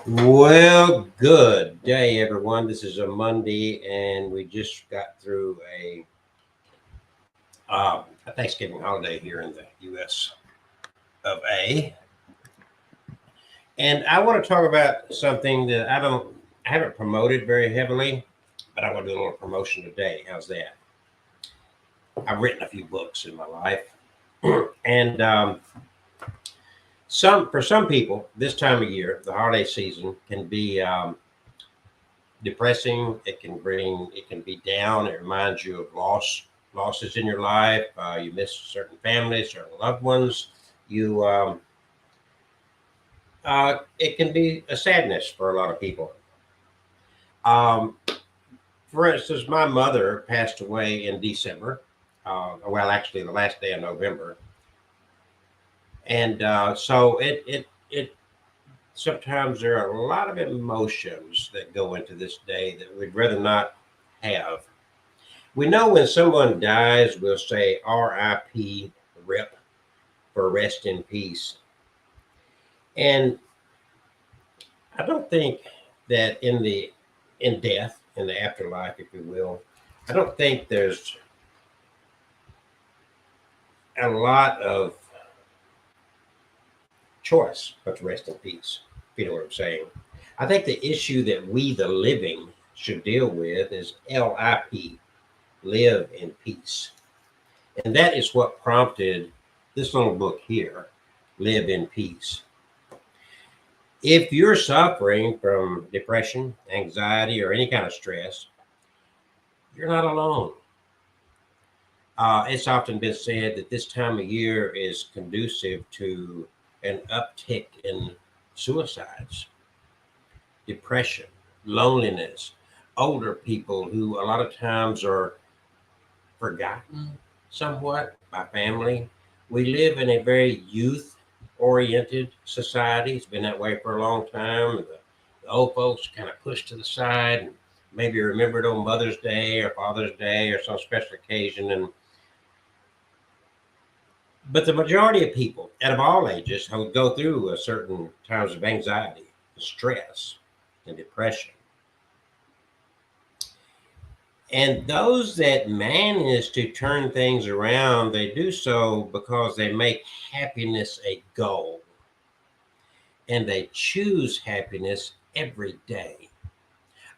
Well, good day, everyone. This is a Monday, and we just got through a Thanksgiving holiday here in the U.S. of A. And I want to talk about something that I haven't promoted very heavily, but I want to do a little promotion today. How's that? I've written a few books in my life, and some people this time of year, the holiday season, can be depressing. It can be down. It reminds you of losses in your life. You miss certain families, certain loved ones. You It can be a sadness for a lot of people. Um, for instance, my mother passed away in December. Well, actually, the last day of November, and so it sometimes there are a lot of emotions that go into this day that we'd rather not have. We know when someone dies, we'll say R.I.P. RIP for rest in peace. And I don't think that in death, in the afterlife, if you will, I don't think there's a lot of choice but to rest in peace, if you know what I'm saying. I think the issue that we, the living, should deal with is L.I.P. Live in peace. And that is what prompted this little book here, Live in Peace. If you're suffering from depression, anxiety, or any kind of stress, you're not alone. It's often been said that this time of year is conducive to an uptick in suicides, depression, loneliness, older people who a lot of times are forgotten somewhat by family. We live in a very youth oriented society. It's been that way for a long time. The old folks kind of pushed to the side and maybe remembered on Mother's Day or Father's Day or some special occasion. And but the majority of people, out of all ages, will go through a certain times of anxiety, stress, and depression. And those that manage to turn things around, they do so because they make happiness a goal and they choose happiness every day.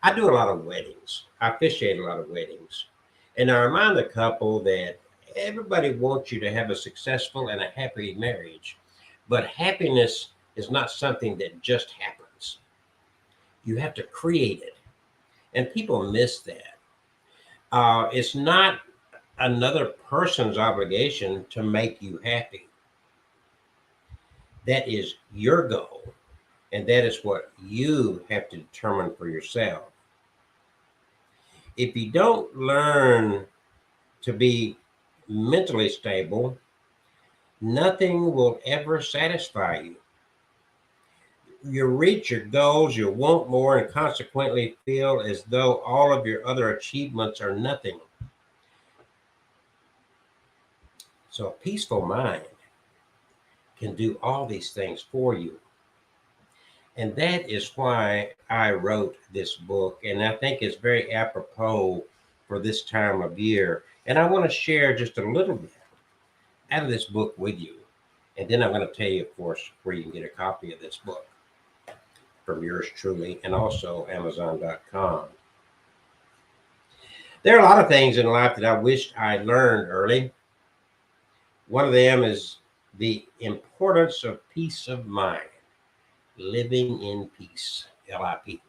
I do a lot of weddings. I officiate a lot of weddings. And I remind the couple that everybody wants you to have a successful and a happy marriage. But happiness is not something that just happens. You have to create it. And people miss that. It's not another person's obligation to make you happy. That is your goal. And that is what you have to determine for yourself. If you don't learn to be mentally stable, nothing will ever satisfy you. You reach your goals, you want more, and consequently feel as though all of your other achievements are nothing. So, a peaceful mind can do all these things for you. And that is why I wrote this book. And I think it's very apropos for this time of year. And I want to share just a little bit out of this book with you. And then I'm going to tell you, of course, where you can get a copy of this book from yours truly and also Amazon.com. There are a lot of things in life that I wished I learned early. One of them is the importance of peace of mind, living in peace, L.I.P.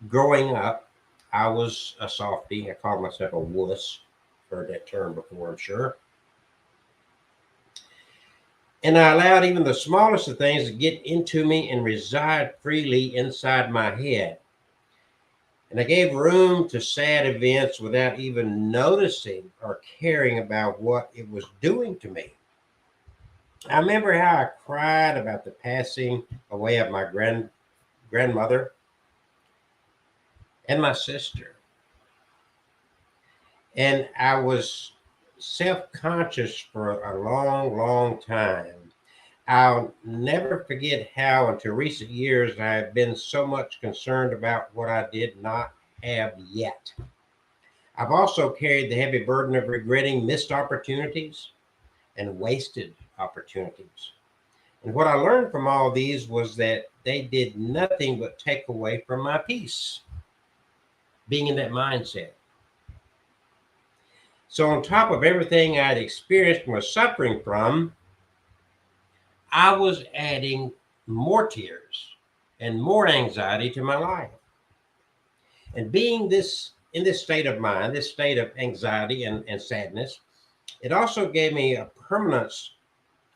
Growing up, I was a softie. I called myself a wuss. Heard that term before, I'm sure. And I allowed even the smallest of things to get into me and reside freely inside my head. And I gave room to sad events without even noticing or caring about what it was doing to me. I remember how I cried about the passing away of my grandmother and my sister. And I was self conscious for a long, long time. I'll never forget how, until recent years, I have been so much concerned about what I did not have yet. I've also carried the heavy burden of regretting missed opportunities and wasted opportunities. And what I learned from all these was that they did nothing but take away from my peace, being in that mindset. So, on top of everything I'd experienced and was suffering from, I was adding more tears and more anxiety to my life. And being this in this state of mind, this state of anxiety and sadness, it also gave me a permanence,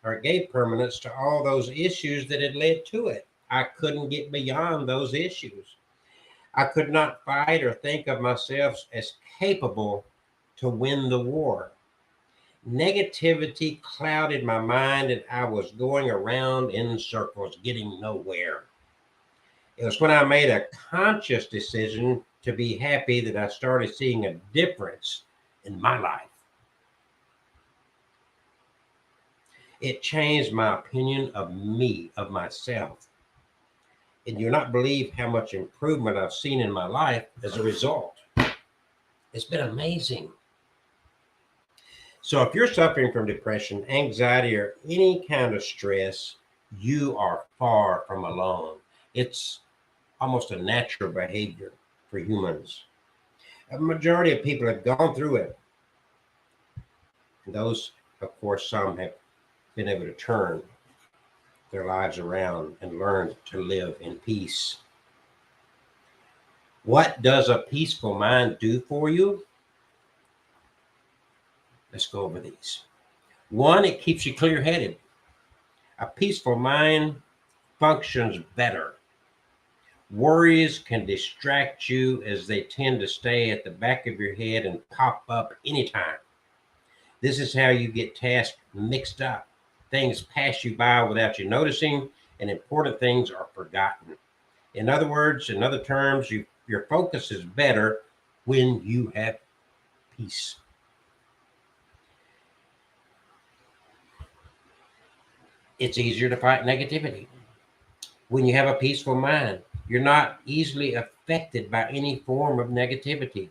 or it gave permanence to all those issues that had led to it. I couldn't get beyond those issues. I could not fight or think of myself as capable to win the war. Negativity clouded my mind, and I was going around in circles, getting nowhere. It was when I made a conscious decision to be happy that I started seeing a difference in my life. It changed my opinion of me, of myself. And you'll not believe how much improvement I've seen in my life as a result. It's been amazing. So, if you're suffering from depression, anxiety, or any kind of stress, you are far from alone. It's almost a natural behavior for humans. A majority of people have gone through it. And those, of course, some have been able to turn their lives around and learn to live in peace. What does a peaceful mind do for you? Let's go over these. One, it keeps you clear headed. A peaceful mind functions better. Worries can distract you as they tend to stay at the back of your head and pop up anytime. This is how you get tasks mixed up. Things pass you by without you noticing, and important things are forgotten. In other words, in other terms, your focus is better when you have peace. It's easier to fight negativity. When you have a peaceful mind, you're not easily affected by any form of negativity.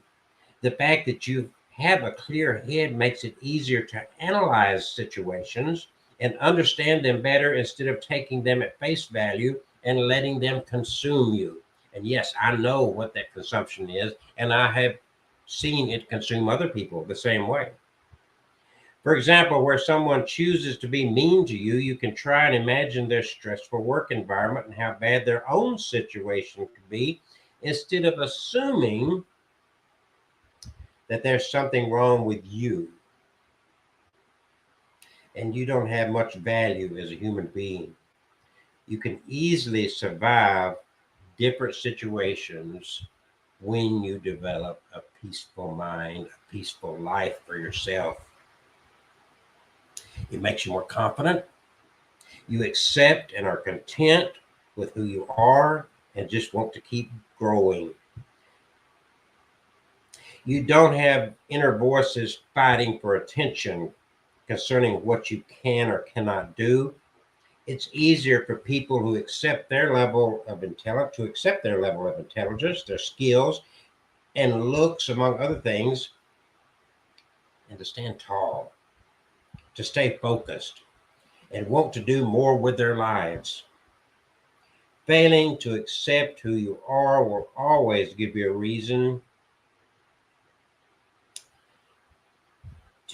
The fact that you have a clear head makes it easier to analyze situations and understand them better instead of taking them at face value and letting them consume you. And yes, I know what that consumption is, and I have seen it consume other people the same way. For example, where someone chooses to be mean to you, you can try and imagine their stressful work environment and how bad their own situation could be instead of assuming that there's something wrong with you and you don't have much value as a human being. You can easily survive different situations when you develop a peaceful mind, a peaceful life for yourself. It makes you more confident. You accept and are content with who you are and just want to keep growing. You don't have inner voices fighting for attention concerning what you can or cannot do. It's easier for people who accept their level of intelligence to accept their level of intelligence, their skills, and looks, among other things, and to stand tall, to stay focused, and want to do more with their lives. Failing to accept who you are will always give you a reason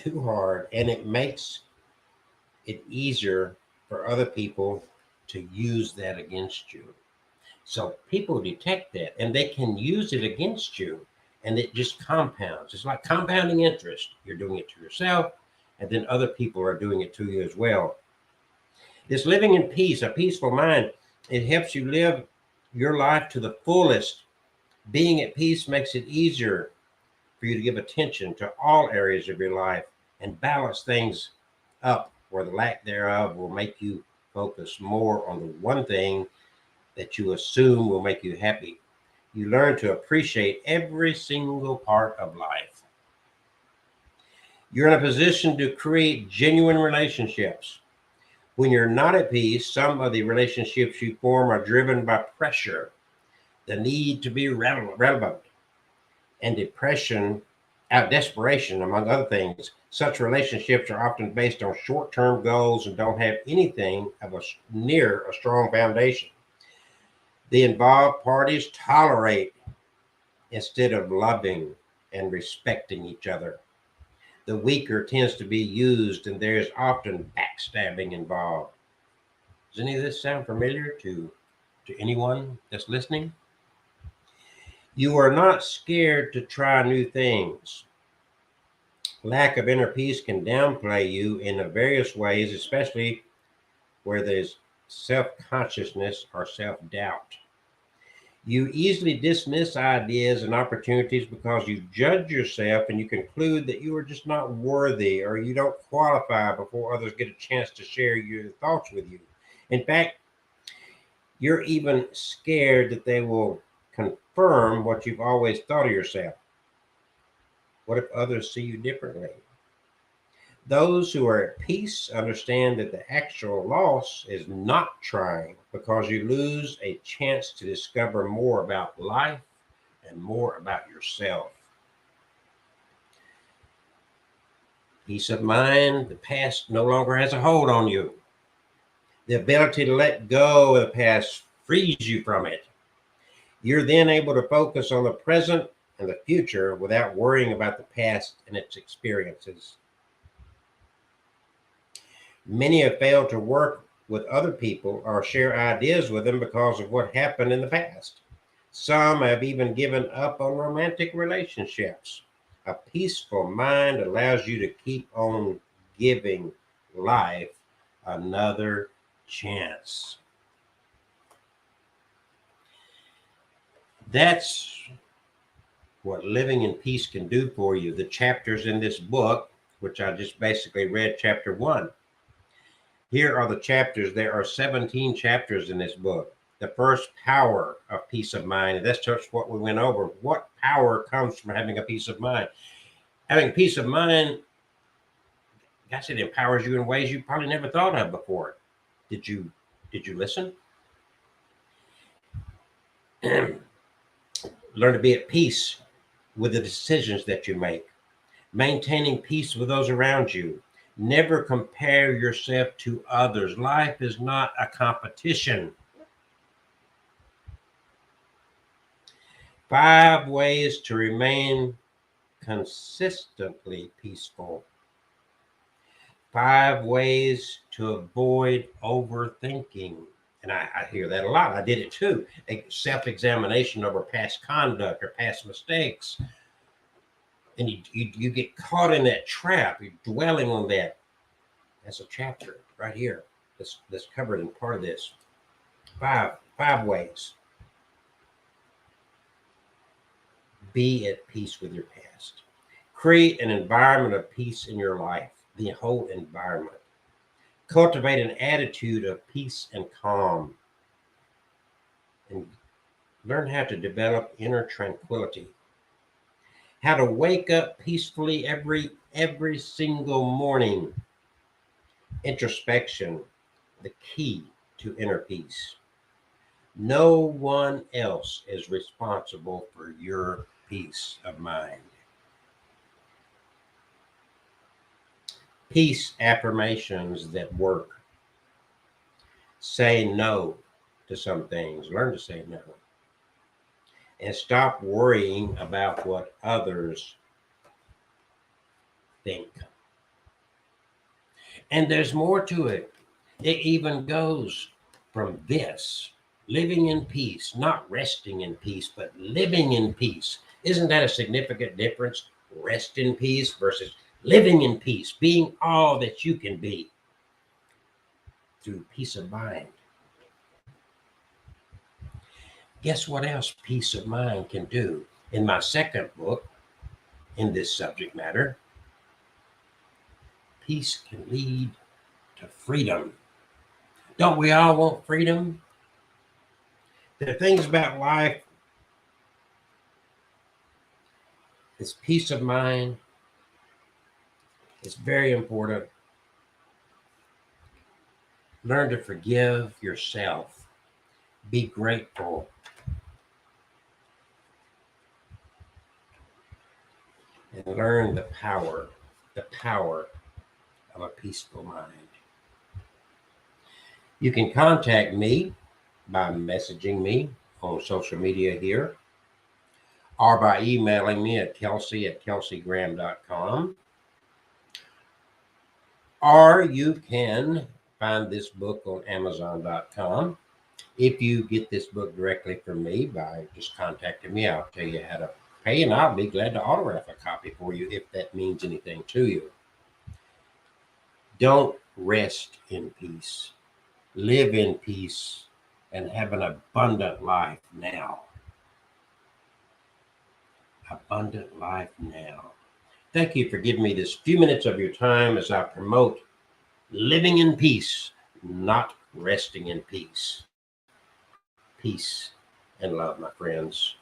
too hard, and it makes it easier for other people to use that against you. So people detect that and they can use it against you, and it just compounds. It's like compounding interest. You're doing it to yourself, and then other people are doing it to you as well. This living in peace, a peaceful mind, it helps you live your life to the fullest. Being at peace makes it easier for you to give attention to all areas of your life and balance things up where the lack thereof will make you focus more on the one thing that you assume will make you happy. You learn to appreciate every single part of life. You're in a position to create genuine relationships. When you're not at peace, some of the relationships you form are driven by pressure, the need to be relevant, and desperation, among other things. Such relationships are often based on short-term goals and don't have anything of near a strong foundation. The involved parties tolerate instead of loving and respecting each other. The weaker tends to be used, and there is often backstabbing involved. Does any of this sound familiar to anyone that's listening? You are not scared to try new things. Lack of inner peace can downplay you in various ways, especially where there's self consciousness or self doubt. You easily dismiss ideas and opportunities because you judge yourself and you conclude that you are just not worthy or you don't qualify before others get a chance to share your thoughts with you. In fact, you're even scared that they will confirm what you've always thought of yourself. What if others see you differently? Those who are at peace understand that the actual loss is not trying because you lose a chance to discover more about life and more about yourself. Peace of mind, the past no longer has a hold on you. The ability to let go of the past frees you from it. You're then able to focus on the present and the future without worrying about the past and its experiences. Many have failed to work with other people or share ideas with them because of what happened in the past. Some have even given up on romantic relationships. A peaceful mind allows you to keep on giving life another chance. That's what living in peace can do for you. The chapters in this book, which I just basically read chapter 1. Here are the chapters. There are 17 chapters in this book. The first, power of peace of mind. And that's just what we went over. What power comes from having a peace of mind? Having peace of mind, guess it empowers you in ways you probably never thought of before. Did you listen? Learn to be at peace with the decisions that you make. Maintaining peace with those around you. Never compare yourself to others. Life is not a competition. 5 ways to remain consistently peaceful. 5 ways to avoid overthinking. And I hear that a lot. I did it too. Self-examination over past conduct or past mistakes. And you get caught in that trap. You're dwelling on that. That's a chapter right here that's covered in part of this. Five ways. Be at peace with your past. Create an environment of peace in your life, the whole environment. Cultivate an attitude of peace and calm. And learn how to develop inner tranquility. How to wake up peacefully every single morning. Introspection, the key to inner peace. No one else is responsible for your peace of mind. Peace affirmations that work. Say no to some things. Learn to say no. And stop worrying about what others think. And there's more to it. It even goes from this living in peace, not resting in peace, but living in peace. Isn't that a significant difference? Rest in peace versus living in peace, being all that you can be through peace of mind. Guess what else peace of mind can do? In my second book, in this subject matter, peace can lead to freedom. Don't we all want freedom? There are things about life, this peace of mind is very important. Learn to forgive yourself. Be grateful. And learn the power of a peaceful mind. You can contact me by messaging me on social media here or by emailing me at kelsey@kelseygraham.com. Or you can find this book on amazon.com. If you get this book directly from me by just contacting me, I'll tell you how to pay, and I'll be glad to autograph a copy for you if that means anything to you. Don't rest in peace. Live in peace and have an abundant life now. Abundant life now. Thank you for giving me this few minutes of your time as I promote living in peace, not resting in peace. Peace and love, my friends.